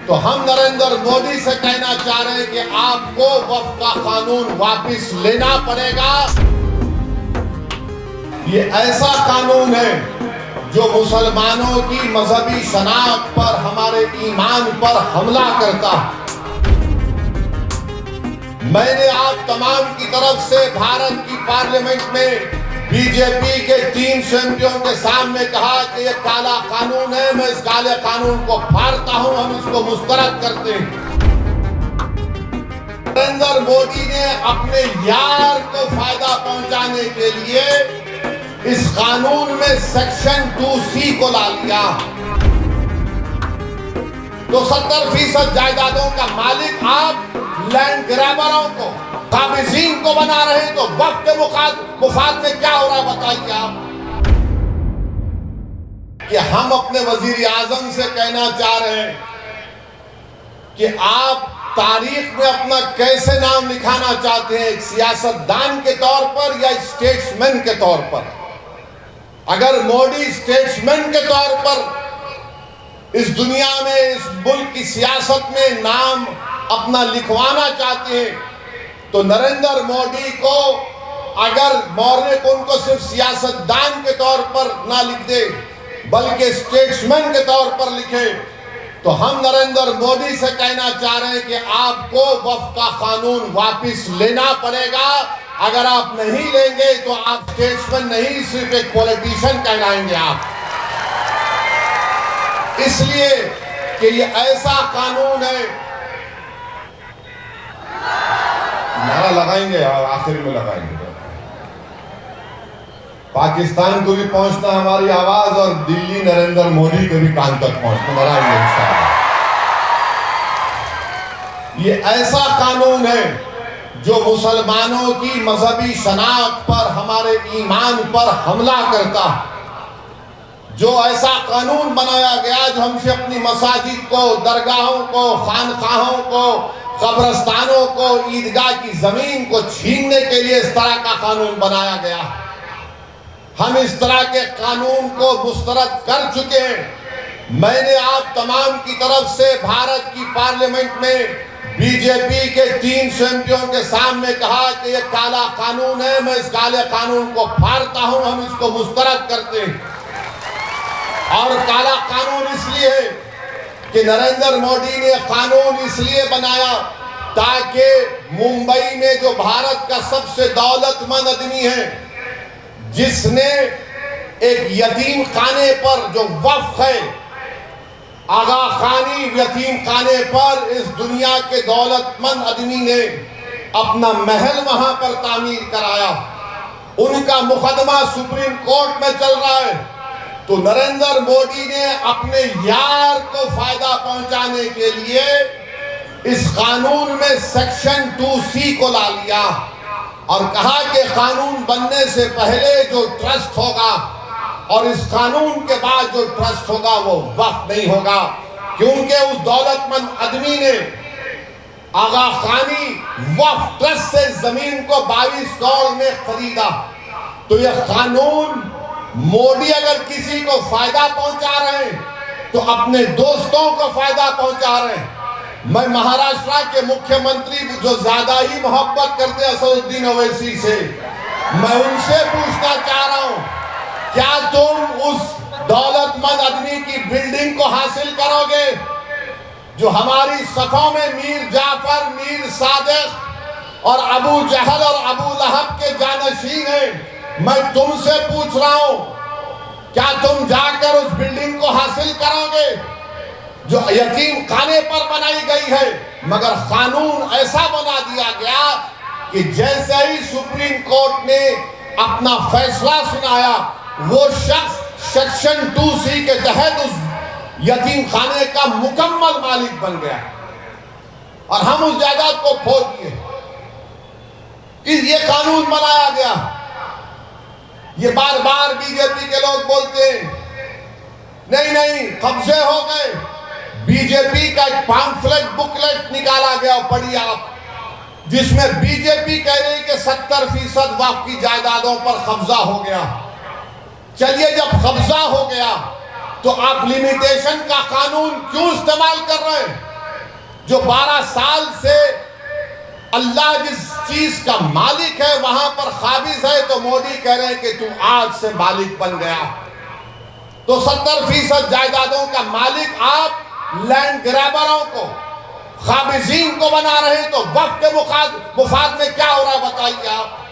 तो हम नरेंद्र मोदी से कहना चाह रहे हैं कि आपको वक्फ का कानून वापस लेना पड़ेगा। ये ऐसा कानून है जो मुसलमानों की मजहबी शनाख्त पर, हमारे ईमान पर हमला करता है। मैंने आप तमाम की तरफ से भारत की पार्लियामेंट में बीजेपी के 3 एमपियों के सामने कहा कि ये काला कानून है, मैं इस काले कानून को फाड़ता हूं, हम इसको मुस्तरद करते हैं। नरेंद्र मोदी ने अपने यार को फायदा पहुंचाने के लिए इस कानून में सेक्शन 2C को ला लिया। तो 70% जायदादों का मालिक आप लैंड ग्रैबरों को, काबिजीन को बना रहे हैं। तो वक्त के मुफाद में क्या हो रहा है बताइए आप। कि हम अपने वजीर आजम से कहना चाह रहे हैं कि आप तारीख में अपना कैसे नाम लिखाना चाहते हैं, एक सियासतदान के तौर पर या स्टेट्समैन के तौर पर। अगर मोदी स्टेट्समैन के तौर पर इस दुनिया में, इस मुल्क की सियासत में नाम अपना लिखवाना चाहते हैं, तो नरेंद्र मोदी को अगर मौर्य को उनको सिर्फ सियासतदान के तौर पर ना लिख दे बल्कि स्टेट्समैन के तौर पर लिखे, तो हम नरेंद्र मोदी से कहना चाह रहे हैं कि आपको वक्फ का कानून वापस लेना पड़ेगा। अगर आप नहीं लेंगे तो आप स्टेट्समैन नहीं, सिर्फ एक पॉलिटिशियन कहलाएंगे आप। इसलिए कि ये ऐसा कानून है, नारा लगाएंगे और आखिर में लगाएंगे। पाकिस्तान को भी पहुंचना हमारी आवाज, और दिल्ली नरेंद्र मोदी के भी कान तक पहुंचना लगाएंगे इंशाअल्लाह। ये ऐसा कानून है जो मुसलमानों की मजहबी शनाख्त पर, हमारे ईमान पर हमला करता है। जो ऐसा कानून बनाया गया जो हमसे अपनी मसाजिद को, दरगाहों को, खानकाहों को, कब्रस्तानों को, ईदगाह की जमीन को छीनने के लिए इस तरह का कानून बनाया गया। हम इस तरह के कानून को मुस्तरद कर चुके हैं। मैंने आप तमाम की तरफ से भारत की पार्लियामेंट में बीजेपी के 3 एमपियों के सामने कहा कि ये काला कानून है, मैं इस काले कानून को फाड़ता हूं, हम इसको मुस्तरद करते हैं। और काला कानून इसलिए है कि नरेंद्र मोदी ने कानून इसलिए बनाया ताकि मुंबई में जो भारत का सबसे दौलतमंद आदमी है, जिसने एक यतीम खाने पर, जो वक्फ है आगा खानी यतीम खाने पर, इस दुनिया के दौलतमंद आदमी ने अपना महल वहां पर तामीर कराया। उनका मुकदमा सुप्रीम कोर्ट में चल रहा है। तो नरेंद्र मोदी ने अपने यार को फायदा पहुंचाने के लिए इस कानून में सेक्शन 2C को ला लिया और कहा कि कानून बनने से पहले जो ट्रस्ट होगा और इस कानून के बाद जो ट्रस्ट होगा वो वक्फ नहीं होगा, क्योंकि उस दौलतमंद आदमी ने आगा खानी वक्फ ट्रस्ट से जमीन को 22 करोड़ में खरीदा। तो यह कानून मोदी अगर किसी को फायदा पहुंचा रहे हैं तो अपने दोस्तों को फायदा पहुंचा रहे हैं। मैं महाराष्ट्र के मुख्यमंत्री जो ज्यादा ही मोहब्बत करते हैं असदुद्दीन ओवैसी से, मैं उनसे पूछना चाह रहा हूं, क्या तुम उस दौलतमंद आदमी की बिल्डिंग को हासिल करोगे जो हमारी सफों में मीर जाफर, मीर सादिक और अबू जहल और अबू लहब के जानशीन हैं? मैं तुमसे पूछ रहा हूं, क्या तुम जाकर उस बिल्डिंग को हासिल करोगे जो यतीम खाने पर बनाई गई है? मगर कानून ऐसा बना दिया गया कि जैसे ही सुप्रीम कोर्ट ने अपना फैसला सुनाया, वो शख्स सेक्शन 2C के तहत उस यतीम खाने का मुकम्मल मालिक बन गया और हम उस जायदाद को खो दिए। ये कानून बनाया गया। ये बार बार बीजेपी के लोग बोलते हैं नहीं नहीं कब्जे हो गए। बीजेपी का एक पैम्फलेट बुकलेट निकाला गया, पढ़िए आप, जिसमें बीजेपी कह रही है कि 70% वक्फ की जायदादों पर कब्जा हो गया। चलिए, जब कब्जा हो गया तो आप लिमिटेशन का कानून क्यों इस्तेमाल कर रहे हैं? जो 12 साल से अल्लाह जिस चीज का मालिक है वहां पर काबिज है, तो मोदी कह रहे हैं कि तू आज से मालिक बन गया। तो 70% जायदादों का मालिक आप लैंड ग्रैबरों को, काबिजीन को बना रहे हैं। तो वक्त के मुफाद में क्या हो रहा है बताइए आप।